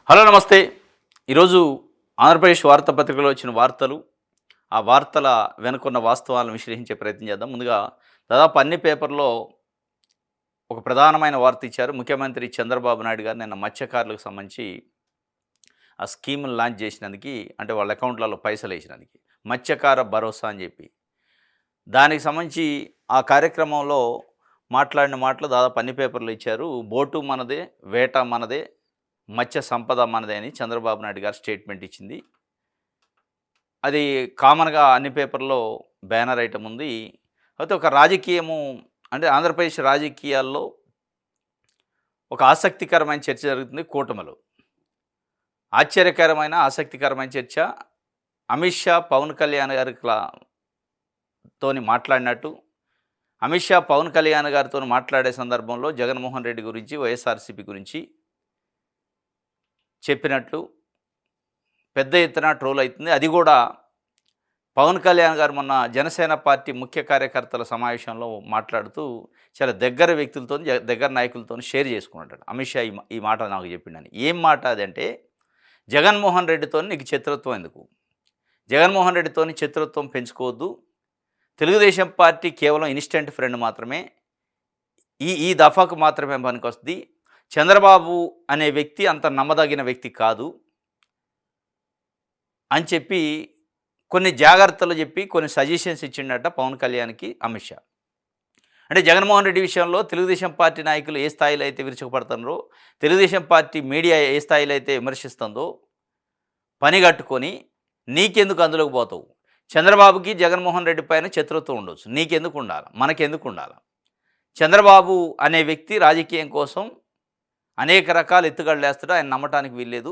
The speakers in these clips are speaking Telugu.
హలో నమస్తే. ఈరోజు ఆంధ్రప్రదేశ్ వార్తాపత్రికలో వచ్చిన వార్తలు, ఆ వార్తల వెనుకున్న వాస్తవాలను విశ్లేషించే ప్రయత్నం చేద్దాం. ముందుగా దాదాపు అన్ని పేపర్‌లో ఒక ప్రధానమైన వార్త ఇచ్చారు. ముఖ్యమంత్రి చంద్రబాబు నాయుడు గారు నిన్న మత్స్యకారులకు సంబంధించి ఆ స్కీమ్‌ని లాంచ్ చేసినందుకు, అంటే వాళ్ళ అకౌంట్‌లలో పైసలేసినందుకు. మత్స్యకార భరోసా అని చెప్పి. దానికి సంబంధించి ఆ కార్యక్రమంలో మాట్లాడిన మాటలు దాదాపు అన్ని పేపర్‌లో ఇచ్చారు. బోటు మనదే, వేట మనదే, మత్స్య సంపద మనదే అని చంద్రబాబు నాయుడు గారు స్టేట్మెంట్ ఇచ్చింది. అది కామన్‌గా అన్ని పేపర్‌లో బ్యానర్ ఐటమ్ ఉంది. అయితే ఒక రాజకీయము, అంటే ఆంధ్రప్రదేశ్ రాజకీయాల్లో ఒక ఆసక్తికరమైన చర్చ జరుగుతుంది కూటమిలో. ఆశ్చర్యకరమైన, ఆసక్తికరమైన చర్చ. అమిత్ షా, పవన్ కళ్యాణ్ తోని మాట్లాడినట్టు, అమిత్ షా పవన్ కళ్యాణ్ గారితోని మాట్లాడే సందర్భంలో జగన్మోహన్ రెడ్డి గురించి, వైఎస్ఆర్‌సీపీ గురించి చెప్పినట్లు పెద్ద ఎత్తున ట్రోల్ అవుతుంది. అది కూడా పవన్ కళ్యాణ్ గారు మొన్న జనసేన పార్టీ ముఖ్య కార్యకర్తల సమావేశంలో మాట్లాడుతూ చాలా దగ్గర వ్యక్తులతోని, దగ్గర నాయకులతోని షేర్ చేసుకున్నాడట. అమిత్ షా ఈ మాట నాకు చెప్పిండని. ఏం మాట అదంటే, జగన్మోహన్ రెడ్డితోని నీకు శత్రుత్వం ఎందుకు? జగన్మోహన్ రెడ్డితోని శత్రుత్వం పెంచుకోవద్దు. తెలుగుదేశం పార్టీ కేవలం ఇన్‌స్టంట్ ఫ్రెండ్ మాత్రమే. ఈ ఈ దఫాకు మాత్రమే పనికొస్తది. చంద్రబాబు అనే వ్యక్తి అంత నమ్మదగిన వ్యక్తి కాదు అని చెప్పి కొన్ని జాగ్రత్తలు చెప్పి, కొన్ని సజెషన్స్ ఇచ్చిండట పవన్ కళ్యాణ్‌కి అమిత్ షా. అంటే జగన్మోహన్ రెడ్డి విషయంలో తెలుగుదేశం పార్టీ నాయకులు ఏ స్థాయిలో అయితే విరుచుకుపడుతున్నారో, తెలుగుదేశం పార్టీ మీడియా ఏ స్థాయిలో అయితే విమర్శిస్తుందో పనిగట్టుకొని, నీకెందుకు అందులోకి పోతావు? చంద్రబాబుకి జగన్మోహన్ రెడ్డి పైన శత్రుత్వం ఉండొచ్చు. నీకెందుకు ఉండాలి? మనకెందుకు ఉండాలి? చంద్రబాబు అనే వ్యక్తి రాజకీయం కోసం అనేక రకాల ఎత్తుగడలేస్తాడు. ఆయన నమ్మటానికి వీల్లేదు.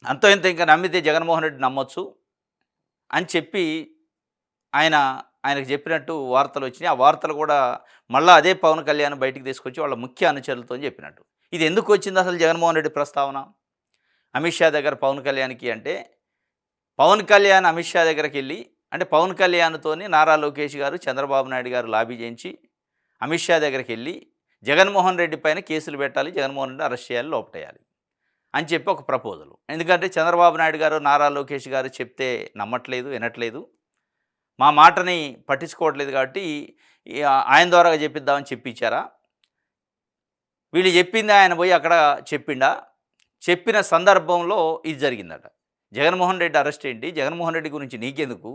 అంతో ఇంత ఇంకా నమ్మితే జగన్మోహన్ రెడ్డి నమ్మొచ్చు అని చెప్పి ఆయనకు చెప్పినట్టు వార్తలు వచ్చినాయి. ఆ వార్తలు కూడా మళ్ళీ అదే పవన్ కళ్యాణ్ బయటికి తీసుకొచ్చి వాళ్ళ ముఖ్య అనుచరులతో చెప్పినట్టు. ఇది ఎందుకు వచ్చింది అసలు జగన్మోహన్ రెడ్డి ప్రస్తావన అమిత్ షా దగ్గర పవన్ కళ్యాణ్‌కి అంటే, పవన్ కళ్యాణ్ అమిత్ షా దగ్గరికి వెళ్ళి, అంటే పవన్ కళ్యాణ్‌తోని నారా లోకేష్ గారు, చంద్రబాబు నాయుడు గారు లాబీ చేయించి అమిత్ షా దగ్గరికి వెళ్ళి జగన్మోహన్ రెడ్డి పైన కేసులు పెట్టాలి, జగన్మోహన్ రెడ్డిని అరెస్ట్ చేయాలి, లోపటేయాలి అని చెప్పి ఒక ప్రపోజల్. ఎందుకంటే చంద్రబాబు నాయుడు గారు, నారా లోకేష్ గారు చెప్తే నమ్మట్లేదు, వినట్లేదు, మా మాటని పట్టించుకోవట్లేదు కాబట్టి ఆయన ద్వారా చెప్పిద్దామని చెప్పించారా? వీళ్ళు చెప్పింది ఆయన పోయి అక్కడ చెప్పిండా? చెప్పిన సందర్భంలో ఇది జరిగిందట. జగన్మోహన్ రెడ్డి అరెస్ట్ ఏంటి? జగన్మోహన్ రెడ్డి గురించి నీకెందుకు?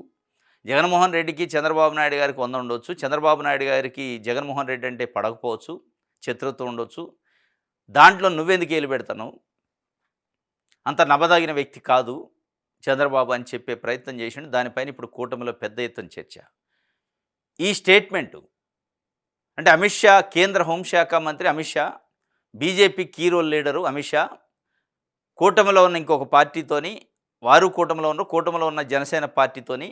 జగన్మోహన్ రెడ్డికి చంద్రబాబు నాయుడు గారికి వంద ఉండొచ్చు. చంద్రబాబు నాయుడు గారికి జగన్మోహన్ రెడ్డి అంటే పడకపోవచ్చు, శత్రుత్వం ఉండొచ్చు. దాంట్లో నువ్వెందుకు ఏలు పెడతావు? అంత నమ్మదగిన వ్యక్తి కాదు చంద్రబాబు అని చెప్పే ప్రయత్నం చేసిండు. దానిపైన ఇప్పుడు కూటమిలో పెద్ద ఎత్తున చర్చ. ఈ స్టేట్మెంటు, అంటే అమిత్ షా, కేంద్ర హోంశాఖ మంత్రి Amit Shah, BJP key role leader Amit Shah, కూటమిలో ఉన్న ఇంకొక పార్టీతోని, వారు కూటమిలో ఉన్న జనసేన పార్టీతోని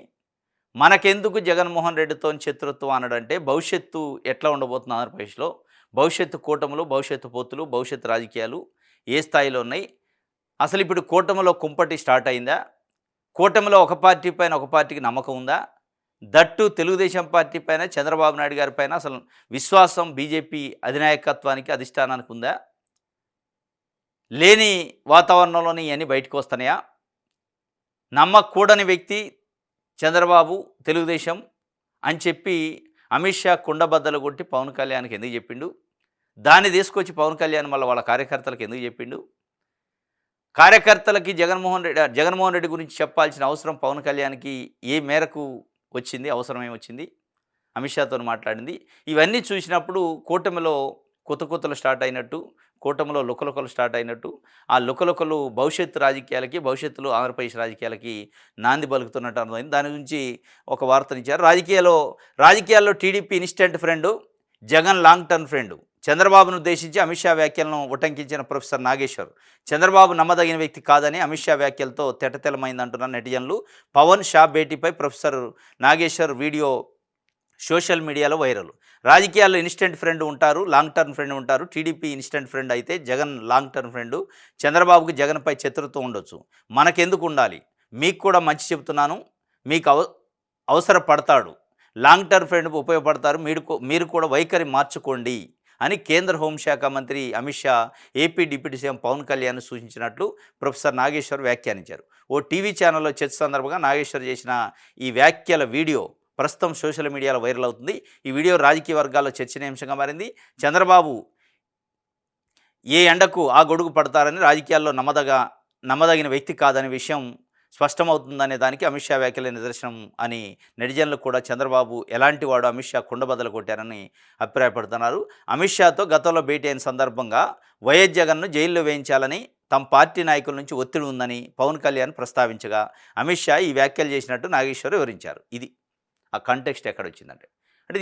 మనకెందుకు జగన్మోహన్ రెడ్డితోని శత్రుత్వం అనడంటే, భవిష్యత్తు ఎట్లా ఉండబోతుంది ఆంధ్రప్రదేశ్లో, భవిష్యత్తు కూటములు, భవిష్యత్తు పొత్తులు, భవిష్యత్తు రాజకీయాలు ఏ స్థాయిలో ఉన్నాయి, అసలు ఇప్పుడు కూటమిలో కుంపటి స్టార్ట్ అయిందా, కూటమిలో ఒక పార్టీ పైన ఒక పార్టీకి నమ్మకం ఉందా, దట్టు తెలుగుదేశం పార్టీ పైన, చంద్రబాబు నాయుడు గారి పైన అసలు విశ్వాసం బీజేపీ అధినాయకత్వానికి, అధిష్టానానికి ఉందా, లేని వాతావరణంలోనే ఇవన్నీ బయటకు వస్తున్నాయా? నమ్మకూడని వ్యక్తి చంద్రబాబు, తెలుగుదేశం అని చెప్పి అమిత్ షా కుండబద్దలు కొట్టి పవన్ కళ్యాణ్కి ఎందుకు చెప్పిండు? దాన్ని తీసుకొచ్చి పవన్ కళ్యాణ్ మళ్ళీ వాళ్ళ కార్యకర్తలకు ఎందుకు చెప్పిండు? కార్యకర్తలకి జగన్మోహన్ రెడ్డి గురించి చెప్పాల్సిన అవసరం పవన్ కళ్యాణ్కి ఏ మేరకు వచ్చింది? అవసరమే వచ్చింది అమిత్ షాతో మాట్లాడింది. ఇవన్నీ చూసినప్పుడు కూటమిలో కొత్తలు స్టార్ట్ అయినట్టు, కూటమిలో లుకలుకలు స్టార్ట్ అయినట్టు, ఆ లుకలుకలు భవిష్యత్తు రాజకీయాలకి, భవిష్యత్తులో ఆంధ్రప్రదేశ్ రాజకీయాలకి నాంది పలుకుతున్నట్టు అర్థమైంది. దాని గురించి ఒక వార్తనిచ్చారు. రాజకీయాల్లో TDP instant friend, Jagan long term friend. చంద్రబాబును ఉద్దేశించి అమిత్ షా వ్యాఖ్యలను ఉటంకించిన ప్రొఫెసర్ నాగేశ్వర్, చంద్రబాబు నమ్మదగిన వ్యక్తి కాదని అమిత్ షా వ్యాఖ్యలతో తెటతెలమైందంటున్న నెటిజన్లు. పవన్ షా భేటీపై ప్రొఫెసర్ నాగేశ్వర్ వీడియో సోషల్ మీడియాలో వైరల్. రాజకీయాల్లో ఇన్‌స్టంట్ ఫ్రెండ్ ఉంటారు, లాంగ్ టర్మ్ ఫ్రెండ్ ఉంటారు. టీడీపీ ఇన్‌స్టంట్ ఫ్రెండ్ అయితే జగన్ లాంగ్ టర్మ్ ఫ్రెండు. చంద్రబాబుకి జగన్పై శత్రుత్వం ఉండొచ్చు, మనకెందుకు ఉండాలి? మీకు కూడా మంచి చెబుతున్నాను, మీకు అవసరపడతాడు, లాంగ్ టర్మ్ ఫ్రెండ్కు ఉపయోగపడతారు, మీరు కూడా వైఖరి మార్చుకోండి అని కేంద్ర హోంశాఖ మంత్రి Amit Shah AP deputy CM Pawan Kalyan సూచించినట్లు ప్రొఫెసర్ నాగేశ్వర్ వ్యాఖ్యానించారు. ఓ టీవీ ఛానల్లో చర్చ సందర్భంగా నాగేశ్వర్ చేసిన ఈ వ్యాఖ్యల వీడియో ప్రస్తుతం సోషల్ మీడియాలో వైరల్ అవుతుంది. ఈ వీడియో రాజకీయ వర్గాల్లో చర్చనీయాంశంగా మారింది. చంద్రబాబు ఏ ఎండకు ఆ గొడుగు పడతారని, రాజకీయాల్లో నమ్మదగిన వ్యక్తి కాదనే విషయం స్పష్టమవుతుందనే దానికి అమిత్ షా వ్యాఖ్యలే నిదర్శనం అని నెటిజన్లు కూడా చంద్రబాబు ఎలాంటి వాడు అమిత్ షా కుండబద్దలు కొట్టారని అభిప్రాయపడుతున్నారు. అమిత్ షాతో గతంలో భేటీ అయిన సందర్భంగా వైఎస్ జగన్ను జైల్లో వేయించాలని తమ పార్టీ నాయకుల నుంచి ఒత్తిడి ఉందని పవన్ కళ్యాణ్ ప్రస్తావించగా అమిత్ షా ఈ వ్యాఖ్యలు చేసినట్టు నాగేశ్వర్ వివరించారు. ఇది ఆ కంటెక్స్ట్ ఎక్కడొచ్చిందంటే, అంటే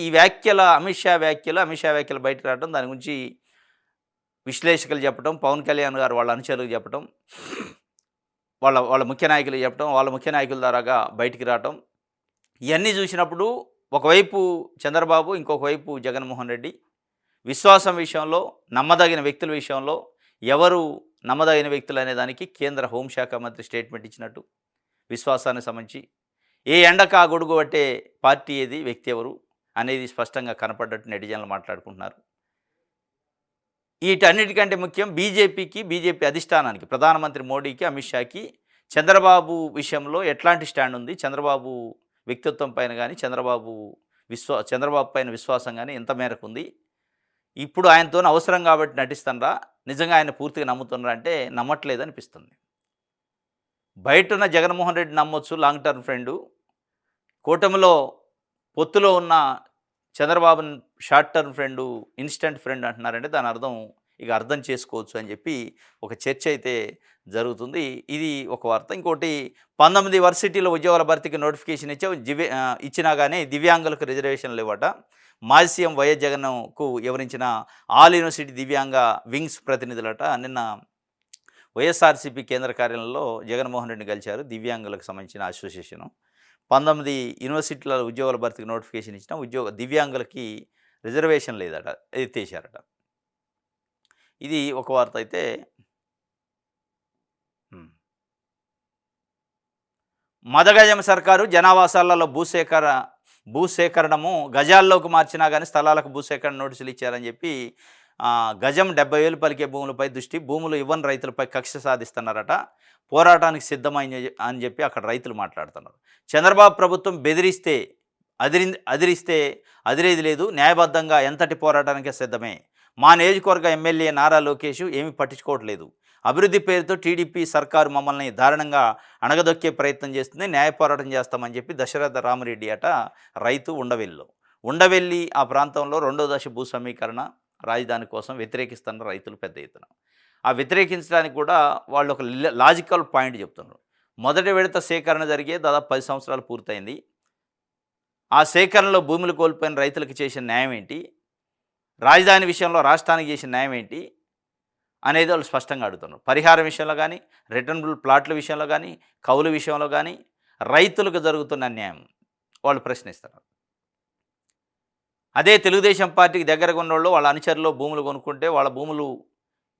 ఈ వ్యాఖ్యల అమిత్ షా వ్యాఖ్యలు బయటకు రావడం, దాని గురించి విశ్లేషకులు చెప్పడం, పవన్ కళ్యాణ్ గారు వాళ్ళ అనుచరులకు చెప్పడం, వాళ్ళ ముఖ్య నాయకులు చెప్పడం, వాళ్ళ ముఖ్య నాయకుల ద్వారాగా బయటికి రావటం, ఇవన్నీ చూసినప్పుడు ఒకవైపు చంద్రబాబు, ఇంకొక వైపు జగన్మోహన్ రెడ్డి విశ్వాసం విషయంలో, నమ్మదగిన వ్యక్తుల విషయంలో ఎవరు నమ్మదగిన వ్యక్తులు అనే దానికి కేంద్ర హోంశాఖ మంత్రి స్టేట్మెంట్ ఇచ్చినట్టు, విశ్వాసానికి సంబంధించి ఏ ఎండకు ఆ గొడుగు పట్టే పార్టీ ఏది, వ్యక్తి ఎవరు అనేది స్పష్టంగా కనపడ్డట్టు నెటిజన్లు మాట్లాడుకుంటున్నారు. వీటన్నిటికంటే ముఖ్యం బీజేపీ అధిష్టానానికి, ప్రధానమంత్రి మోడీకి, అమిత్ షాకి చంద్రబాబు విషయంలో ఎట్లాంటి స్టాండ్ ఉంది, చంద్రబాబు వ్యక్తిత్వం పైన కానీ, చంద్రబాబు పైన విశ్వాసం కానీ ఎంత మేరకు ఉంది, ఇప్పుడు ఆయనతో అవసరం కాబట్టి నటిస్తానరా, నిజంగా ఆయన పూర్తిగా నమ్ముతున్నారా అంటే నమ్మట్లేదు అనిపిస్తుంది. బయట ఉన్న జగన్మోహన్ రెడ్డి నమ్మొచ్చు, లాంగ్ టర్మ్ ఫ్రెండు, కూటమిలో పొత్తులో ఉన్న Chandrababu short term friend, instant friend అంటున్నారంటే దాని అర్థం చేసుకోవచ్చు అని చెప్పి ఒక చర్చ అయితే జరుగుతుంది. ఇది ఒక వార్త. ఇంకోటి, 19 వర్సిటీల ఉద్యోగాల భర్తీకి నోటిఫికేషన్ ఇచ్చినా కానీ దివ్యాంగులకు రిజర్వేషన్లు ఇవ్వట. మాజీ సీఎం వైఎస్ జగన్కు వివరించిన ఆల్ యూనివర్సిటీ దివ్యాంగ వింగ్స్ ప్రతినిధులట. నిన్న వైఎస్ఆర్సీపీ కేంద్ర కార్యాలయంలో జగన్మోహన్ రెడ్డిని కలిశారు దివ్యాంగులకు సంబంధించిన అసోసియేషను. 19 యూనివర్సిటీల ఉద్యోగాల భర్తీకి నోటిఫికేషన్ ఇచ్చిన దివ్యాంగులకి రిజర్వేషన్ లేదట, ఎత్తేసారట. ఇది ఒక వార్త అయితే. మదగజం సర్కారు జనావాసాలలో భూసేకరణము గజాల్లోకి మార్చినా కానీ స్థలాలకు భూసేకరణ నోటీసులు ఇచ్చారని చెప్పి గజం 70,000 పలికే భూములపై భూములు ఇవ్వని రైతులపై కక్ష సాధిస్తున్నారట. పోరాటానికి సిద్ధమైంది అని చెప్పి అక్కడ రైతులు మాట్లాడుతున్నారు. చంద్రబాబు ప్రభుత్వం బెదిరిస్తే అదిరేది లేదు, న్యాయబద్ధంగా ఎంతటి పోరాటానికి సిద్ధమే. మా నియోజకవర్గ ఎమ్మెల్యే నారా లోకేష్ ఏమీ పట్టించుకోవట్లేదు. అభివృద్ధి పేరుతో టీడీపీ సర్కారు మమ్మల్ని దారుణంగా అణగదొక్కే ప్రయత్నం చేస్తుంది, న్యాయ పోరాటం చేస్తామని చెప్పి దశరథ రామరెడ్డి అట రైతు ఉండవెల్లి ఆ ప్రాంతంలో 2వ దశ భూ సమీకరణ రాజధాని కోసం వ్యతిరేకిస్తున్న రైతులు పెద్ద ఎత్తున. ఆ వ్యతిరేకించడానికి కూడా వాళ్ళు ఒక లాజికల్ పాయింట్ చెప్తున్నారు. మొదటి విడత సేకరణ జరిగే దాదాపు 10 సంవత్సరాలు పూర్తయింది. ఆ సేకరణలో భూములు కోల్పోయిన రైతులకు చేసిన న్యాయం ఏంటి, రాజధాని విషయంలో రాష్ట్రానికి చేసిన న్యాయం ఏంటి అనేది వాళ్ళు స్పష్టంగా అడుగుతున్నారు. పరిహారం విషయంలో కానీ, రిటర్నబుల్ ప్లాట్ల విషయంలో కానీ, కౌలు విషయంలో కానీ రైతులకు జరుగుతున్న అన్యాయం వాళ్ళు ప్రశ్నిస్తున్నారు. అదే తెలుగుదేశం పార్టీకి దగ్గరగా ఉన్నోళ్ళు వాళ్ళ అనుచరులు భూములు కొనుక్కుంటే వాళ్ళ భూములు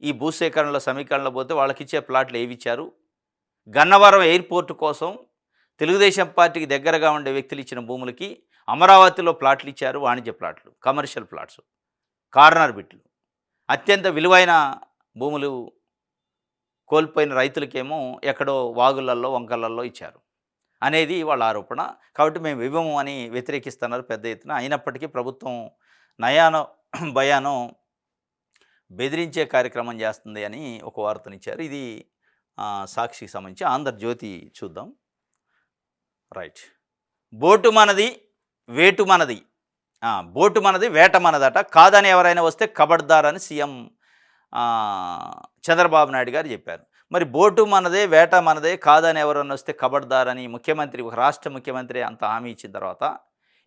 ఈ భూసేకరణలో సమీకరణలో పోతే వాళ్ళకి ఇచ్చే ప్లాట్లు ఏవి ఇచ్చారు. గన్నవరం ఎయిర్పోర్టు కోసం తెలుగుదేశం పార్టీకి దగ్గరగా ఉండే వ్యక్తులు ఇచ్చిన భూములకి అమరావతిలో ప్లాట్లు ఇచ్చారు, వాణిజ్య ప్లాట్లు, కమర్షియల్ ప్లాట్స్, కార్నర్ బిట్లు. అత్యంత విలువైన భూములు కోల్పోయిన రైతులకేమో ఎక్కడో వాగులల్లో వంకలల్లో ఇచ్చారు అనేది వాళ్ళ ఆరోపణ. కాబట్టి మేము ఇవ్వము అని వ్యతిరేకిస్తున్నారు పెద్ద ఎత్తున. అయినప్పటికీ ప్రభుత్వం నయానో భయానో బెదిరించే కార్యక్రమం చేస్తుంది అని ఒక వార్తనిచ్చారు. ఇది సాక్షికి సంబంధించి. ఆంధ్రజ్యోతి చూద్దాం. రైట్. బోటు మనది వేటు మనది, బోటు మనది వేట మనదట, కాదని ఎవరైనా వస్తే కబడ్దారని సీఎం చంద్రబాబు నాయుడు గారు చెప్పారు. మరి బోటు మనదే వేట మనదే, కాదని ఎవరైనా వస్తే కబడ్దారని ముఖ్యమంత్రి, ఒక రాష్ట్ర ముఖ్యమంత్రి అంత హామీ ఇచ్చిన తర్వాత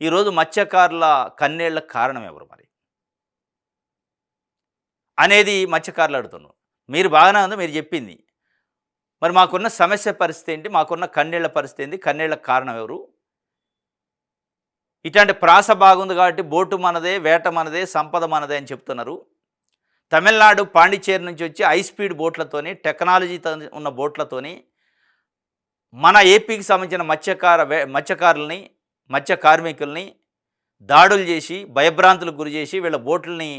ఈరోజు మత్స్యకారుల కన్నీళ్లకు కారణం ఎవరు మరి అనేది మత్స్యకారులు అడుగుతున్నారు. మీరు బాగానే ఉంది, మీరు చెప్పింది, మరి మాకున్న సమస్య పరిస్థితి ఏంటి, మాకున్న కన్నీళ్ల పరిస్థితి ఏంటి, కన్నీళ్లకు కారణం ఎవరు? ఇట్లాంటి ప్రాస బాగుంది కాబట్టి బోటు మనదే వేట మనదే సంపద మనదే అని చెప్తున్నారు. తమిళనాడు పాండిచేరి నుంచి వచ్చి హై స్పీడ్ బోట్లతోని, టెక్నాలజీతో ఉన్న బోట్లతోని మన ఏపీకి సంబంధించిన మత్స్య కార్మికుల్ని దాడులు చేసి భయభ్రాంతులకు గురి చేసి వీళ్ళ బోట్లని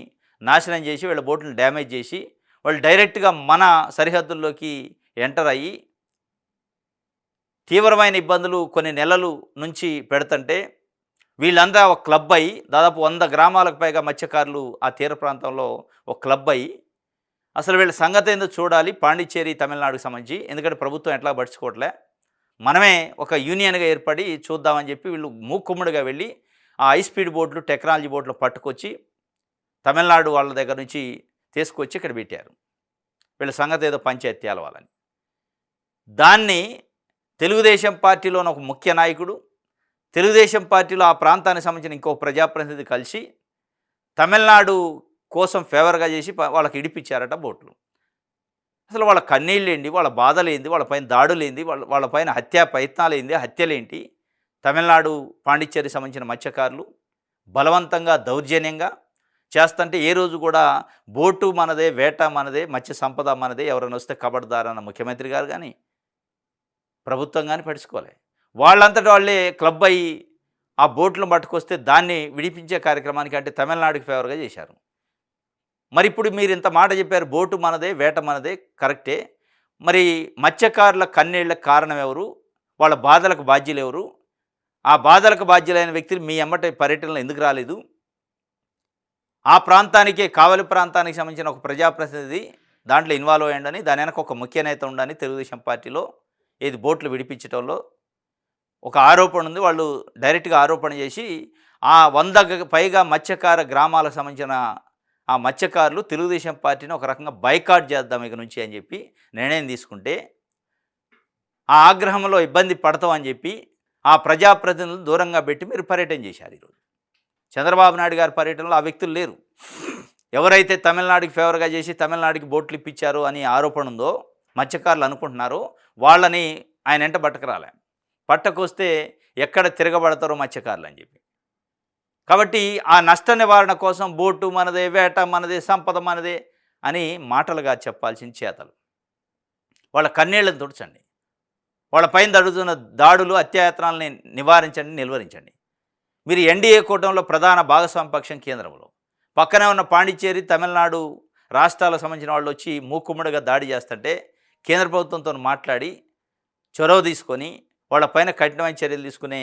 నాశనం చేసి వీళ్ళ బోట్లను డ్యామేజ్ చేసి వాళ్ళు డైరెక్ట్గా మన సరిహద్దుల్లోకి ఎంటర్ అయ్యి తీవ్రమైన ఇబ్బందులు కొన్ని నెలలు నుంచి పెడుతుంటే వీళ్ళంతా ఒక క్లబ్ అయ్యి దాదాపు 100 గ్రామాలకు పైగా మత్స్యకారులు ఆ తీర ప్రాంతంలో ఒక క్లబ్ అయ్యి అసలు వీళ్ళ సంగతి ఏందో చూడాలి, పాండిచ్చేరి తమిళనాడుకు సంబంధించి, ఎందుకంటే ప్రభుత్వం ఎట్లా పడుచుకోవట్లే, మనమే ఒక యూనియన్గా ఏర్పడి చూద్దామని చెప్పి వీళ్ళు మూకుమ్మడిగా వెళ్ళి ఆ హై స్పీడ్ బోట్లు టెక్నాలజీ బోట్లు పట్టుకొచ్చి తమిళనాడు వాళ్ళ దగ్గర నుంచి తీసుకొచ్చి ఇక్కడ పెట్టారు. వీళ్ళ సంగతి ఏదో పంచాయతీ తేలవాలని. దాన్ని తెలుగుదేశం పార్టీలోని ఒక ముఖ్య నాయకుడు, తెలుగుదేశం పార్టీలో ఆ ప్రాంతానికి సంబంధించిన ఇంకో ప్రజాప్రతినిధి కలిసి తమిళనాడు కోసం ఫేవర్గా చేసి వాళ్ళకి ఇడిపించారట బోట్లు. అసలు వాళ్ళ కన్నీళ్ళేంటి, వాళ్ళ బాధలేంది, వాళ్ళపైన దాడులేంది, వాళ్ళపైన హత్యా ప్రయత్నాలేంది, హత్యలేంటి, తమిళనాడు పాండిచ్చేరికి సంబంధించిన మత్స్యకారులు బలవంతంగా దౌర్జన్యంగా చేస్తుంటే ఏ రోజు కూడా బోటు మనదే, వేట మనదే, మత్స్య సంపద మనదే, ఎవరైనా వస్తే కబడ్దారన్న ముఖ్యమంత్రి గారు కానీ ప్రభుత్వం కానీ పడుచుకోలే. వాళ్ళంతటి వాళ్ళే క్లబ్ అయ్యి ఆ బోట్లను పట్టుకొస్తే దాన్ని విడిపించే కార్యక్రమానికి అంటే తమిళనాడుకి ఫేవర్గా చేశారు. మరి ఇప్పుడు మీరు ఇంత మాట చెప్పారు, బోటు మనదే, వేట మనదే, కరెక్టే. మరి మత్స్యకారుల కన్నీళ్లకు కారణం ఎవరు, వాళ్ళ బాధలకు బాధ్యులు ఎవరు, ఆ బాధలకు బాధ్యులైన వ్యక్తులు మీ ఎమ్మటి పర్యటనలో ఎందుకు రాలేదు, ఆ ప్రాంతానికే కావలి ప్రాంతానికి సంబంధించిన ఒక ప్రజాప్రతినిధి దాంట్లో ఇన్వాల్వ్ అయ్యండని, దాని వెనక ఒక ముఖ్య నేత ఉండని తెలుగుదేశం పార్టీలో ఏది బోట్లు విడిపించడంలో ఒక ఆరోపణ ఉంది. వాళ్ళు డైరెక్ట్గా ఆరోపణ చేసి ఆ 100 పైగా మత్స్యకార గ్రామాలకు సంబంధించిన ఆ మత్స్యకారులు తెలుగుదేశం పార్టీని ఒక రకంగా బైకాట్ చేద్దాం ఇక నుంచి అని చెప్పి నిర్ణయం తీసుకుంటే ఆ ఆగ్రహంలో ఇబ్బంది పడతామని చెప్పి ఆ ప్రజాప్రతినిధులు దూరంగా పెట్టి మీరు పర్యటన చేశారు. ఈరోజు చంద్రబాబు నాయుడు గారి పర్యటనలో ఆ వ్యక్తులు లేరు. ఎవరైతే తమిళనాడుకి ఫేవర్గా చేసి తమిళనాడుకి బోట్లు ఇప్పించారు అని ఆరోపణ ఉందో మత్స్యకారులు అనుకుంటున్నారో వాళ్ళని ఆయన వెంట పట్టకరాలే. పట్టకొస్తే ఎక్కడ తిరగబడతారో మత్స్యకారులు అని చెప్పి. కాబట్టి ఆ నష్ట నివారణ కోసం బోటు మనదే, వేట మనదే, సంపద మనదే అని మాటలుగా చెప్పాల్సిన చేతలు. వాళ్ళ కన్నీళ్లను తుడచండి, వాళ్ళ పైన జరుగుతున్న దాడులు అత్యాయత్నాలని నివారించండి, నిలువరించండి. మీరు ఎన్డీఏ కూటమిలో ప్రధాన భాగస్వామ్య పక్షం కేంద్రంలో, పక్కనే ఉన్న పాండిచ్చేరి తమిళనాడు రాష్ట్రాలకు సంబంధించిన వాళ్ళు వచ్చి మూకుమ్మడిగా దాడి చేస్తుంటే కేంద్ర ప్రభుత్వంతో మాట్లాడి చొరవ తీసుకొని వాళ్ళపైన కఠినమైన చర్యలు తీసుకునే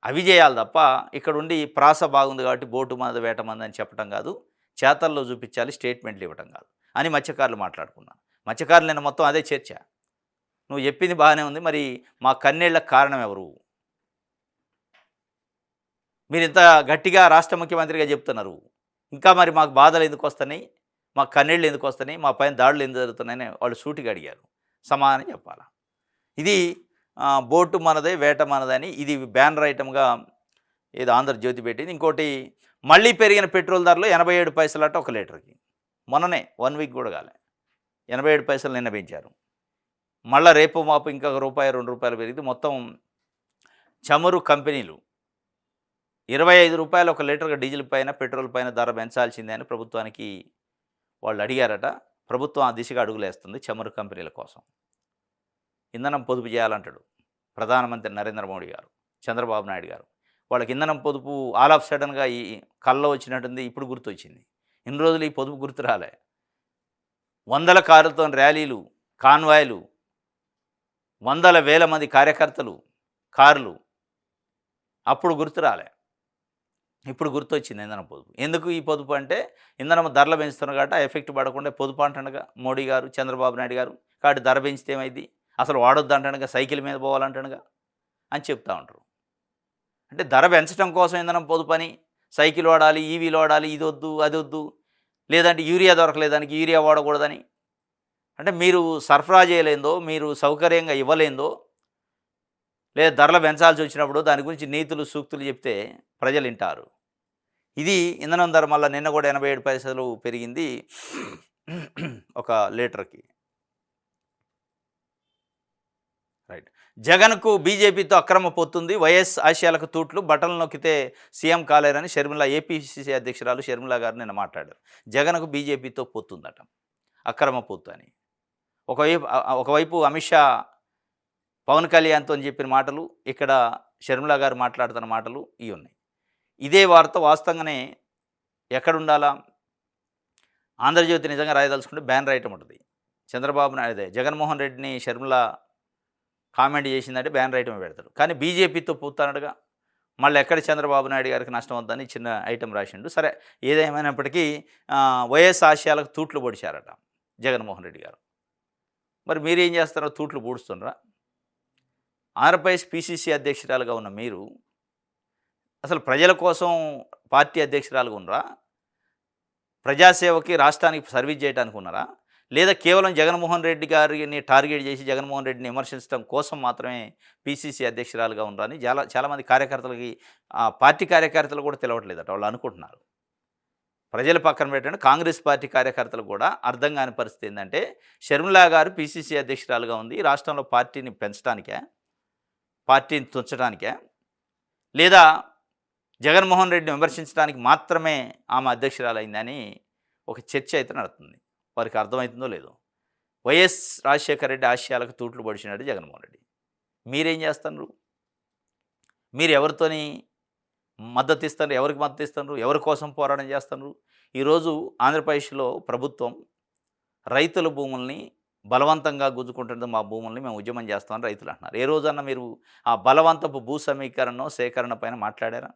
అవి చేయాలి తప్ప ఇక్కడ ఉండి ప్రాస బాగుంది కాబట్టి బోటు మంద వేట మంది అని చెప్పడం కాదు, చేతల్లో చూపించాలి, స్టేట్మెంట్లు ఇవ్వటం కాదు అని మత్స్యకారులు మాట్లాడుకున్నాను. మత్స్యకారులు నేను మొత్తం అదే చర్చ. నువ్వు చెప్పింది బాగానే ఉంది, మరి మా కన్నీళ్ళకు కారణం ఎవరు? మీరు ఇంత గట్టిగా రాష్ట్ర ముఖ్యమంత్రిగా చెప్తున్నారు, ఇంకా మరి మాకు బాధలు ఎందుకు వస్తున్నాయి, మాకు కన్నీళ్ళు ఎందుకు వస్తున్నాయి, మా పైన దాడులు ఎందుకు జరుగుతున్నాయని వాళ్ళు సూటిగా అడిగారు. సమాధానం చెప్పాలి. ఇది బోటు మనదే, వేట మనదని ఇది బ్యానర్ ఐటమ్గా ఏదో ఆంధ్రజ్యోతి పెట్టింది. ఇంకోటి మళ్ళీ పెరిగిన పెట్రోల్ ధరలు 87 పైసలట ఒక లీటర్కి. మొన్ననే 1 వీక్ కూడా కాలే 87 పైసలు నిన్న పెంచారు. మళ్ళీ రేపు మాపు ఇంకొక రూపాయి 2 రూపాయలు పెరిగింది. మొత్తం చమురు కంపెనీలు 25 రూపాయలు ఒక లీటర్గా డీజిల్ పైన పెట్రోల్ పైన ధర పెంచాల్సిందే అని ప్రభుత్వానికి వాళ్ళు అడిగారట. ప్రభుత్వం ఆ దిశగా అడుగులేస్తుంది చమురు కంపెనీల కోసం. ఇంధనం పొదుపు చేయాలంటాడు ప్రధానమంత్రి నరేంద్ర మోడీ గారు, చంద్రబాబు నాయుడు గారు. వాళ్ళకి ఇంధనం పొదుపు ఆల్ ఆఫ్ సడన్గా ఈ కల్లో వచ్చినట్టుంది, ఇప్పుడు గుర్తొచ్చింది. ఇన్ని రోజులు ఈ పొదుపు గుర్తు రాలే. 100 కారులతో ర్యాలీలు, కాన్వాయ్లు, 100,000 మంది కార్యకర్తలు, కార్లు, అప్పుడు గుర్తు రాలే, ఇప్పుడు గుర్తొచ్చింది ఇంధనం పొదుపు. ఎందుకు ఈ పొదుపు అంటే ఇంధనం ధరలు పెంచుతున్నారు కాబట్టి ఆ ఎఫెక్ట్ పడకుండా పొదుపు అంటుండగా మోడీ గారు, చంద్రబాబు నాయుడు గారు. కాబట్టి ధర పెంచితే ఏమైంది, అసలు వాడొద్దు అంటానుగా, సైకిల్ మీద పోవాలంటానుగా అని చెప్తూ ఉంటారు. అంటే ధర పెంచడం కోసం ఇంధనం పొదుపు అని, సైకిల్ వాడాలి, ఈవీలు వాడాలి, ఇది వద్దు అది వద్దు, లేదంటే యూరియా దొరకలేదానికి యూరియా వాడకూడదని. అంటే మీరు సరఫరా చేయలేందో, మీరు సౌకర్యంగా ఇవ్వలేందో, లేదా ధరలు పెంచాల్సి వచ్చినప్పుడు దాని గురించి నీతులు సూక్తులు చెప్తే ప్రజలు వింటారు. ఇది ఇంధనం ధర మళ్ళీ నిన్న కూడా 87 పైసలు పెరిగింది ఒక లీటర్కి. రైట్. జగన్కు బీజేపీతో అక్రమ పొత్తుంది, వైఎస్ ఆశయాలకు తూట్లు, బటన్లు నొక్కితే సీఎం కాలేరని షర్మిల ఏపీసీసీ అధ్యక్షురాలు షర్మిల గారు నిన్న మాట్లాడారు. జగన్కు బీజేపీతో పొత్తుందట, అక్రమ పొత్తు అని. ఒకవైపు అమిత్ షా పవన్ కళ్యాణ్తో చెప్పిన మాటలు, ఇక్కడ షర్మిల గారు మాట్లాడుతున్న మాటలు ఇవి ఉన్నాయి. ఇదే వార్త వాస్తవంగానే ఎక్కడుండాలా, ఆంధ్రజ్యోతి నిజంగా రాయదలుచుకుంటే బ్యానర్ ఐటమ్ ఉంటుంది. చంద్రబాబు నాయుడు అదే జగన్మోహన్ రెడ్డిని షర్మిల కామెంట్ చేసిందంటే బ్యానర్ ఐటమే పెడతాడు. కానీ బీజేపీతో పూత్తన్నట్టుగా మళ్ళీ ఎక్కడ చంద్రబాబు నాయుడు గారికి నష్టం వద్దని చిన్న ఐటెం రాసిండు. సరే ఏదేమైనప్పటికీ వైఎస్ ఆశయాలకు తూట్లు పొడిచారట జగన్మోహన్ రెడ్డి గారు. మరి మీరేం చేస్తారో తూట్లు పూడుస్తున్నారా? ఆంధ్రప్రదేశ్ పీసీసీ అధ్యక్షురాలుగా ఉన్న మీరు అసలు ప్రజల కోసం పార్టీ అధ్యక్షురాలుగా ఉన్నారా? ప్రజాసేవకి రాష్ట్రానికి సర్వీస్ చేయడానికి ఉన్నారా? లేదా కేవలం జగన్మోహన్ రెడ్డి గారిని టార్గెట్ చేసి జగన్మోహన్ రెడ్డిని విమర్శించడం కోసం మాత్రమే పీసీసీ అధ్యక్షురాలుగా ఉన్నారని చాలామంది కార్యకర్తలకి పార్టీ కార్యకర్తలు కూడా తెలవట్లేదట. వాళ్ళు అనుకుంటున్నారు. ప్రజల పక్కన పెట్టండి, కాంగ్రెస్ పార్టీ కార్యకర్తలు కూడా అర్థం కాని పరిస్థితి ఏంటంటే షర్మిలా గారు పీసీసీ అధ్యక్షురాలుగా ఉంది రాష్ట్రంలో పార్టీని పెంచడానికే, పార్టీని తుంచడానికే, లేదా జగన్మోహన్ రెడ్డిని విమర్శించడానికి మాత్రమే ఆమె అధ్యక్షురాలైందని ఒక చర్చ అయితే నడుస్తుంది. వారికి అర్థమవుతుందో లేదో. వైఎస్ రాజశేఖర రెడ్డి ఆశయాలకు తూట్లు పొడిచినాడు జగన్మోహన్ రెడ్డి. మీరేం చేస్తున్నారు? మీరు ఎవరితోని మద్దతు ఇస్తున్నారు? ఎవరికి మద్దతు ఇస్తున్నారు? ఎవరి కోసం పోరాటం చేస్తున్నారు? ఈరోజు ఆంధ్రప్రదేశ్లో ప్రభుత్వం రైతుల భూముల్ని బలవంతంగా గుంజుకుంటుంది. మా భూముల్ని మేము ఉద్యమం చేస్తామని రైతులు అంటున్నారు. ఏ రోజన్నా మీరు ఆ బలవంతపు భూ సమీకరణ సేకరణ పైన మాట్లాడారా?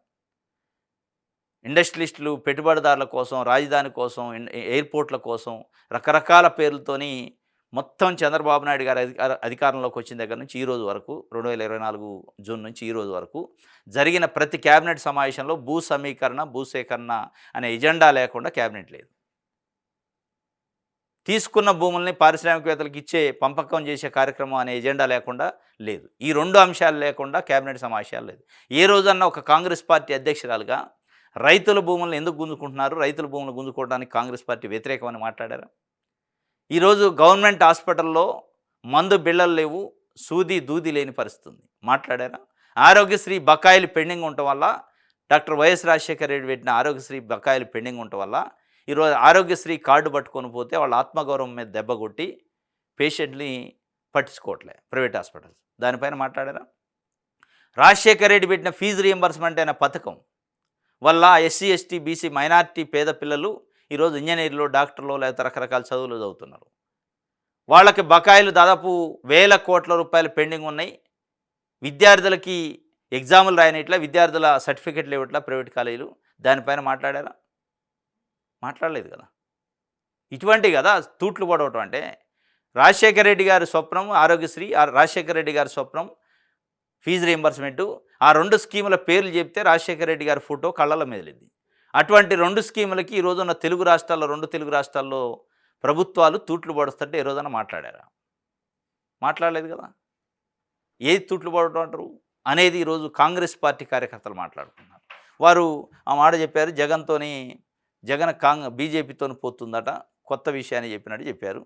ఇండస్ట్రియలిస్టులు పెట్టుబడిదారుల కోసం, రాజధాని కోసం, ఎయిర్పోర్ట్ల కోసం రకరకాల పేర్లతోని మొత్తం చంద్రబాబు నాయుడు గారు అధికారంలోకి వచ్చిన దగ్గర నుంచి ఈ రోజు వరకు 2024 జూన్ నుంచి ఈ రోజు వరకు జరిగిన ప్రతి క్యాబినెట్ సమావేశంలో భూ సమీకరణ, భూసేకరణ అనే ఎజెండా లేకుండా క్యాబినెట్ లేదు. తీసుకున్న భూముల్ని పారిశ్రామికవేత్తలకు ఇచ్చే పంపకం చేసే కార్యక్రమం అనే ఎజెండా లేకుండా లేదు. ఈ రెండు అంశాలు లేకుండా క్యాబినెట్ సమావేశాలు లేదు. ఏ రోజన్నా ఒక కాంగ్రెస్ పార్టీ అధ్యక్షురాలుగా రైతుల భూములను ఎందుకు గుంజుకుంటున్నారు, రైతుల భూములను గుంజుకోవడానికి కాంగ్రెస్ పార్టీ వ్యతిరేకమని మాట్లాడారా? ఈరోజు గవర్నమెంట్ హాస్పిటల్లో మందు బిళ్ళలు లేవు, సూది దూది లేని పరిస్థితి ఉంది, మాట్లాడారా? ఆరోగ్యశ్రీ బకాయిలు పెండింగ్ ఉండటం వల్ల, డాక్టర్ వైఎస్ రాజశేఖర రెడ్డి పెట్టిన ఆరోగ్యశ్రీ బకాయిలు పెండింగ్ ఉండటం వల్ల ఈరోజు ఆరోగ్యశ్రీ కార్డు పట్టుకొని పోతే వాళ్ళ ఆత్మగౌరవం మీద దెబ్బ కొట్టి పేషెంట్ని పట్టించుకోవట్లే ప్రైవేట్ హాస్పిటల్స్. దానిపైన మాట్లాడారా? రాజశేఖర రెడ్డి పెట్టిన ఫీజు రియంబర్స్మెంట్ అయిన పథకం వల్ల ఎస్సీ, ఎస్టీ, బీసీ, మైనార్టీ పేద పిల్లలు ఈరోజు ఇంజనీర్లు, డాక్టర్లు లేదా రకరకాల చదువులు చదువుతున్నారు. వాళ్ళకి బకాయిలు దాదాపు 1000 కోట్ల రూపాయలు పెండింగ్ ఉన్నాయి. విద్యార్థులకి ఎగ్జాములు రాయనిట్లా, విద్యార్థుల సర్టిఫికెట్లు ఇవ్వట్లా ప్రైవేట్ కాలేజీలు. దానిపైన మాట్లాడారా? మాట్లాడలేదు కదా. ఇటువంటి కదా తూట్లు పడవటం అంటే. రాజశేఖర రెడ్డి గారి స్వప్నం ఆరోగ్యశ్రీ, రాజశేఖర రెడ్డి గారి స్వప్నం ఫీజు రియంబర్స్మెంటు. ఆ 2 స్కీముల పేర్లు చెప్తే రాజశేఖర రెడ్డి గారి ఫోటో కళ్ళల మెదిలింది. అటువంటి 2 స్కీములకి ఈ రోజున్న తెలుగు రాష్ట్రాల్లో, 2 తెలుగు రాష్ట్రాల్లో ప్రభుత్వాలు తూట్లు పడుస్తుంటే ఏ రోజన్నా మాట్లాడారా? మాట్లాడలేదు కదా. ఏది తూట్లు పడటం అంటారు అనేది ఈరోజు కాంగ్రెస్ పార్టీ కార్యకర్తలు మాట్లాడుతున్నారు. వారు ఆ మాట చెప్పారు, జగన్ బీజేపీతో పోతుందట, కొత్త విషయాన్ని చెప్పినట్టు చెప్పారు.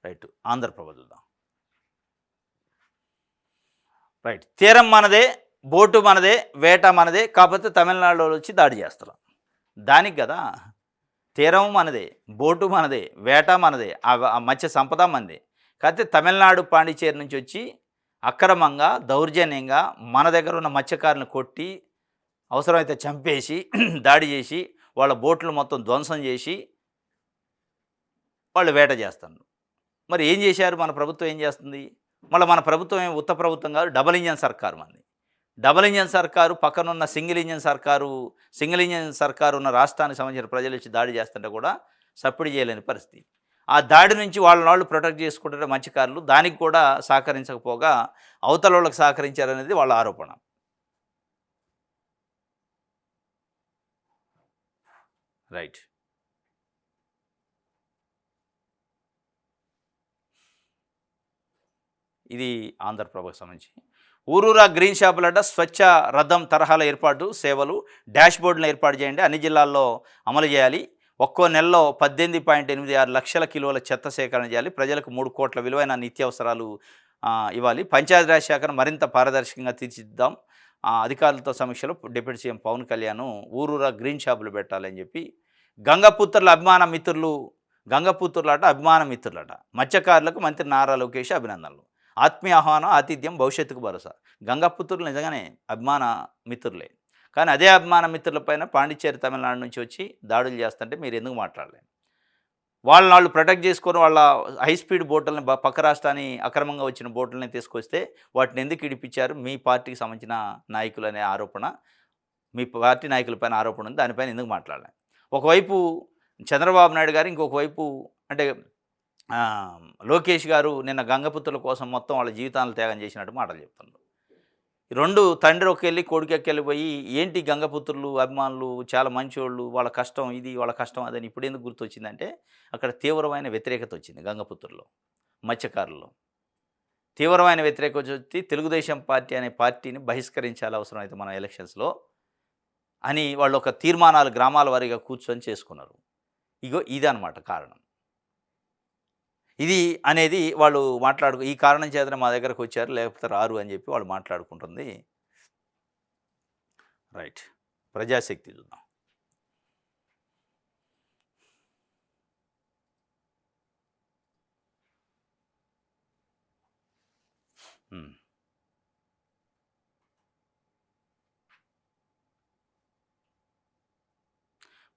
రైట్, ఆంధ్రప్రభ చూద్దాం. రైట్, తీరం మనదే, బోటు మనదే, వేట మనదే, కాకపోతే తమిళనాడులో వచ్చి దాడి చేస్తారు. దానికి కదా తీరం మనదే, బోటు మనదే, వేట మనదే, ఆ మత్స్య సంపద మనదే. కాకపోతే తమిళనాడు, పాండిచేరి నుంచి వచ్చి అక్రమంగా, దౌర్జన్యంగా మన దగ్గర ఉన్న మత్స్యకారులను కొట్టి, అవసరమైతే చంపేసి, దాడి చేసి, వాళ్ళ బోట్లు మొత్తం ధ్వంసం చేసి వాళ్ళు వేట చేస్తారు. మరి ఏం చేశారు? మన ప్రభుత్వం ఏం చేస్తుంది? మళ్ళీ మన ప్రభుత్వం ఏం ఉత్త ప్రభుత్వం కాదు, డబుల్ ఇంజన్ సర్కారు మంది. డబుల్ ఇంజన్ సర్కారు పక్కనున్న సింగిల్ ఇంజన్ సర్కారు ఉన్న రాష్ట్రానికి సంబంధించిన ప్రజలు వచ్చి దాడి చేస్తుంటే కూడా సపోర్ట్ చేయలేని పరిస్థితి. ఆ దాడి నుంచి వాళ్ళని ప్రొటెక్ట్ చేసుకుంటే మత్స్యకారులు దానికి కూడా సహకరించకపోగా అవతల వాళ్ళకి సహకరించారనేది వాళ్ళ ఆరోపణ. రైట్, ఇది ఆంధ్రప్రభకు సంబంధించి. ఊరూరా గ్రీన్ షాపులట స్వచ్ఛ రథం తరహాల ఏర్పాటు సేవలు, డాష్బోర్డులను ఏర్పాటు చేయండి, అన్ని జిల్లాల్లో అమలు చేయాలి. ఒక్కో నెలలో 18.86 లక్షల కిలోల చెత్త సేకరణ చేయాలి. ప్రజలకు 3 కోట్ల విలువైన నిత్యావసరాలు ఇవ్వాలి. పంచాయతీరాజ్ శాఖను మరింత పారదర్శకంగా తీర్చిదిద్దాం. అధికారులతో సమీక్షలో డిప్యూటీ సీఎం పవన్ కళ్యాణ్ ఊరూరా గ్రీన్ షాపులు పెట్టాలని చెప్పి. గంగపుత్రుల అభిమాన మిత్రులట మత్స్యకారులకు మంత్రి నారా లోకేష్ అభినందనలు. ఆత్మీయ ఆహ్వానం, ఆతిథ్యం, భవిష్యత్తుకు భరోసా. గంగపుత్రులు నిజంగానే అభిమాన మిత్రులే. కానీ అదే అభిమాన మిత్రులపైన పాండిచ్చేరి తమిళనాడు నుంచి వచ్చి దాడులు చేస్తుంటే మీరు ఎందుకు మాట్లాడలేదు? వాళ్ళని వాళ్ళు ప్రొటెక్ట్ చేసుకొని వాళ్ళ హై స్పీడ్ బోటులని పక్క రాష్ట్రాన్ని అక్రమంగా వచ్చిన బోటులని తీసుకొస్తే వాటిని ఎందుకు ఇడిపించారు? మీ పార్టీకి సంబంధించిన నాయకులనే ఆరోపణ, మీ పార్టీ నాయకులపైన ఆరోపణ ఉంది. దానిపైన ఎందుకు మాట్లాడలేదు? ఒకవైపు చంద్రబాబు నాయుడు గారు, ఇంకొక వైపు అంటే లోకేష్ గారు నిన్న గంగపుత్రుల కోసం మొత్తం వాళ్ళ జీవితాలను త్యాగం చేసినట్టు మాటలు చెప్తున్నారు. 2 తండ్రి ఒకెళ్ళి కొడుకెక్కెళ్ళిపోయి ఏంటి గంగపుత్రులు అభిమానులు చాలా మంచోళ్ళు, వాళ్ళ కష్టం ఇది, వాళ్ళ కష్టం అదని ఇప్పుడెందుకు గుర్తొచ్చిందంటే అక్కడ తీవ్రమైన వ్యతిరేకత వచ్చింది గంగపుత్రుల్లో, మత్స్యకారుల్లో. తీవ్రమైన వ్యతిరేకత వచ్చి తెలుగుదేశం పార్టీ అనే పార్టీని బహిష్కరించాలి అవసరమైతే మన ఎలక్షన్స్‌లో అని వాళ్ళు ఒక తీర్మానాలు గ్రామాల వారీగా కూర్చొని చేసుకున్నారు. ఇగో ఇదనమాట కారణం. ఇది అనేది వాళ్ళు ఈ కారణం చేతనే మా దగ్గరకు వచ్చారు, లేకపోతే రారు అని చెప్పి వాళ్ళు మాట్లాడుకుంటుంది. రైట్. ప్రజాశక్తి చూద్దాం.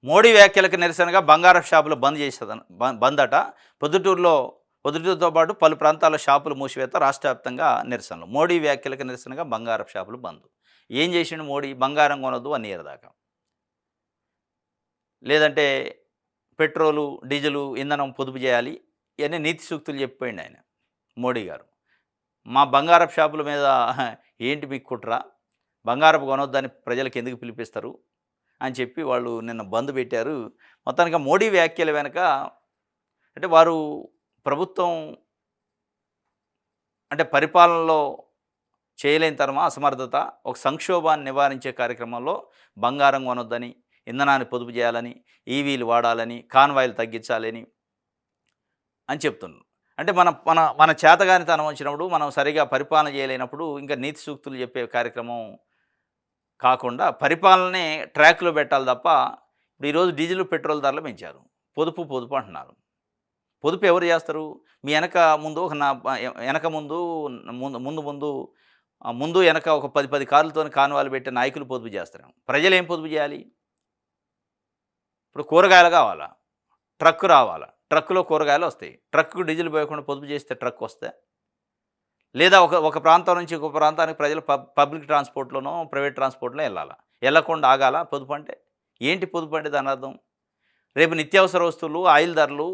మోడీ వ్యాఖ్యలకు నిరసనగా బంగారపు షాపులు బంద్ అట. పొద్దుటూరుతో పాటు పలు ప్రాంతాల షాపులు మూసివేత, రాష్ట్ర వ్యాప్తంగా నిరసనలు. మోడీ వ్యాఖ్యలకు నిరసనగా బంగారపు షాపులు బంద్. ఏం చేసిండు మోడీ? బంగారం కొనొద్దు 1 ఇయర్ దాకా, లేదంటే పెట్రోలు డీజిలు ఇంధనం పొదుపు చేయాలి, ఇవన్నీ నీతి సూక్తులు చెప్పిపోయింది ఆయన మోడీ గారు. మా బంగారపు షాపుల మీద ఏంటి మీకు కుట్ర? బంగారపు కొనొద్దని ప్రజలకు ఎందుకు పిలిపిస్తారు అని చెప్పి వాళ్ళు నిన్న బంద్ పెట్టారు. మొత్తానికి మోడీ వ్యాఖ్యల వెనక అంటే వారు ప్రభుత్వం అంటే పరిపాలనలో చేయలేని తరమా అసమర్థత, ఒక సంక్షోభాన్ని నివారించే కార్యక్రమంలో బంగారం కొనొద్దని, ఇంధనాన్ని పొదుపు చేయాలని, ఈవీలు వాడాలని, కాన్వాయిలు తగ్గించాలని అని చెప్తున్నారు. అంటే మన మన మన చేతగానితనం వచ్చినప్పుడు, మనం సరిగా పరిపాలన చేయలేనప్పుడు ఇంకా నీతి సూక్తులు చెప్పే కార్యక్రమం కాకుండా పరిపాలనే ట్రాక్లో పెట్టాలి తప్ప, ఇప్పుడు ఈరోజు డీజిల్ పెట్రోల్ ధరలు పెంచారు, పొదుపు అంటున్నారు. పొదుపు ఎవరు చేస్తారు? మీ వెనక ముందు వెనక ఒక 10 కార్లతో కాన్వాలు పెట్టే నాయకులు పొదుపు చేస్తారు. ప్రజలు ఏం పొదుపు చేయాలి? ఇప్పుడు కూరగాయలు కావాలా, ట్రక్ రావాలా, ట్రక్కులో కూరగాయలు వస్తాయి. ట్రక్కు డీజిల్ పోయకుండా పొదుపు చేస్తే ట్రక్ వస్తే, లేదా ఒక ప్రాంతం నుంచి ఇంకొక ప్రాంతానికి ప్రజలు పబ్లిక్ ట్రాన్స్పోర్ట్లోనో ప్రైవేట్ ట్రాన్స్పోర్ట్లో వెళ్ళాలా, వెళ్ళకుండా ఆగాల పొదుపు అంటే? ఏంటి పొదుపు అంటే దాని అర్థం? రేపు నిత్యావసర వస్తువులు, ఆయిల్ ధరలు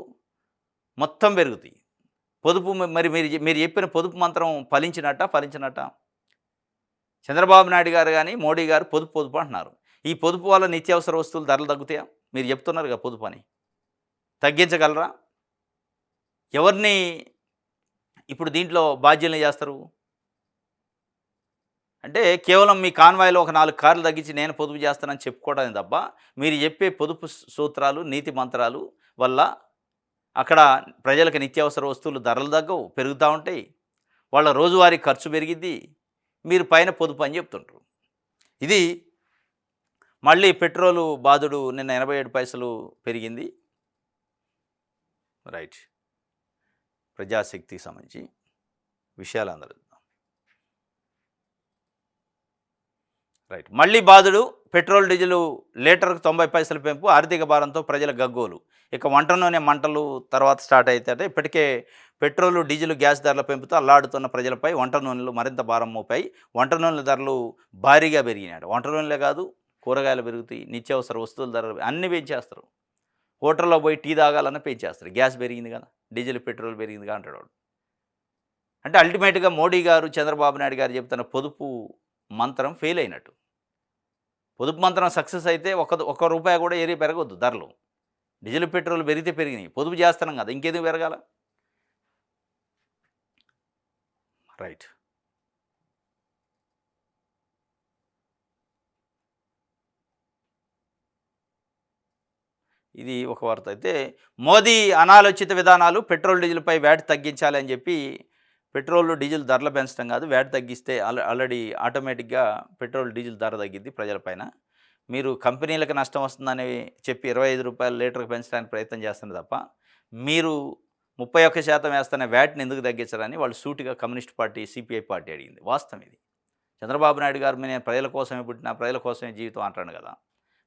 మొత్తం పెరుగుతాయి. పొదుపు మరి మీరు చెప్పిన పొదుపు మంత్రం ఫలించినట్ట? చంద్రబాబు నాయుడు గారు కానీ మోడీ గారు పొదుపు అంటున్నారు. ఈ పొదుపు వల్ల నిత్యావసర వస్తువులు ధరలు తగ్గుతాయా? మీరు చెప్తున్నారుగా పొదుపు అని. తగ్గించగలరా? ఎవరిని ఇప్పుడు దీంట్లో బాధ్యుల్ని చేస్తారు? అంటే కేవలం మీ కాన్వాయ్లో ఒక 4 కార్లు తగ్గించి నేను పొదుపు చేస్తానని చెప్పుకోవడానికి తప్ప, మీరు చెప్పే పొదుపు సూత్రాలు, నీతి మంత్రాలు వల్ల అక్కడ ప్రజలకు నిత్యావసర వస్తువులు ధరలు తగ్గవు, పెరుగుతూ ఉంటాయి. వాళ్ళ రోజువారీ ఖర్చు పెరిగిద్ది. మీరు పైన పొదుపు అని చెప్తుంటారు. ఇది మళ్ళీ పెట్రోలు బాధుడు నిన్న 87 పైసలు పెరిగింది. రైట్. ప్రజాశక్తికి సంబంధించి విషయాలు అందరూ రైట్. మళ్ళీ బాధుడు పెట్రోల్ డీజిల్ లీటర్కు 90 పైసలు పెంపు, ఆర్థిక భారంతో ప్రజల గగ్గోలు. ఇక వంట నూనె మంటలు తర్వాత స్టార్ట్ అవుతాయంటే ఇప్పటికే పెట్రోలు డీజిల్ గ్యాస్ ధరల పెంపుతో అల్లాడుతున్న ప్రజలపై వంట నూనెలు మరింత భారం మోపాయి. వంట నూనెల ధరలు భారీగా పెరిగినాయి. వంట నూనెలే కాదు, కూరగాయలు పెరుగుతాయి, నిత్యావసర వస్తువుల ధరలు అన్నీ పెంచేస్తారు. హోటల్లో పోయి టీ తాగాలన్నా పెంచేస్తారు. గ్యాస్ పెరిగింది కదా, డీజిల్ పెట్రోల్ పెరిగింది కదా అంటాడు వాడు. అంటే అల్టిమేట్గా మోడీ గారు, చంద్రబాబు నాయుడు గారు చెప్తున్న పొదుపు మంత్రం ఫెయిల్ అయినట్టు. పొదుపు మంత్రం సక్సెస్ అయితే ఒక్క రూపాయి కూడా పెరగొద్దు ధరలు. డీజిల్ పెట్రోల్ పెరిగితే పెరిగినాయి, పొదుపు చేస్తున్నాం కదా, ఇంకేందుకు పెరగాల? రైట్. ఇది ఒక వార్త. అయితే మోదీ అనాలోచిత విధానాలు, పెట్రోల్ డీజిల్పై వ్యాట్ తగ్గించాలి అని చెప్పి, పెట్రోల్ డీజిల్ ధరలు పెంచడం కాదు, వ్యాట్ తగ్గిస్తే ఆల్రెడీ ఆటోమేటిక్గా పెట్రోల్ డీజిల్ ధర తగ్గిద్ది ప్రజలపైన. మీరు కంపెనీలకు నష్టం వస్తుందని చెప్పి 25 రూపాయలు లీటర్కి పెంచడానికి ప్రయత్నం చేస్తున్నారు తప్ప, మీరు 31% వేస్తున్న వ్యాట్ని ఎందుకు తగ్గించారని వాళ్ళు సూటిగా కమ్యూనిస్ట్ పార్టీ, సిపిఐ పార్టీ అడిగింది. వాస్తవం ఇది. చంద్రబాబు నాయుడు గారు నేను ప్రజల కోసమే పుట్టిన, ప్రజల కోసమే జీవితం అంటాడు కదా!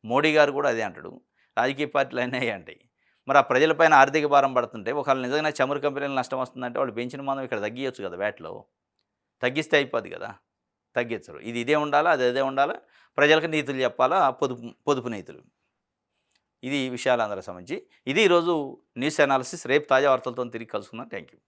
మోడీ గారు కూడా అదే అంటాడు. రాజకీయ పార్టీలు అన్నీ అయ్యే అంటాయి. మరి ఆ ప్రజలపైన ఆర్థిక భారం పడుతుంటే ఒకవేళ నిజంగానే చమురు కంపెనీలు నష్టం వస్తుందంటే వాళ్ళు పెంచిన మందం ఇక్కడ తగ్గియొచ్చు కదా వ్యాట్‌లో. తగ్గిస్తే అయిపోద్ది కదా! తగ్గించరు. ఇది ఇదే ఉండాలా, అది అదే ఉండాలా, ప్రజలకు నీతులు చెప్పాలా, పొదుపు పొదుపు నీతులు. ఇది విషయాలందరికి సంబంధించి. ఇది ఈరోజు న్యూస్ అనాలిసిస్. రేపు తాజా వార్తలతోని తిరిగి కలుసుకుందాం. Thank you.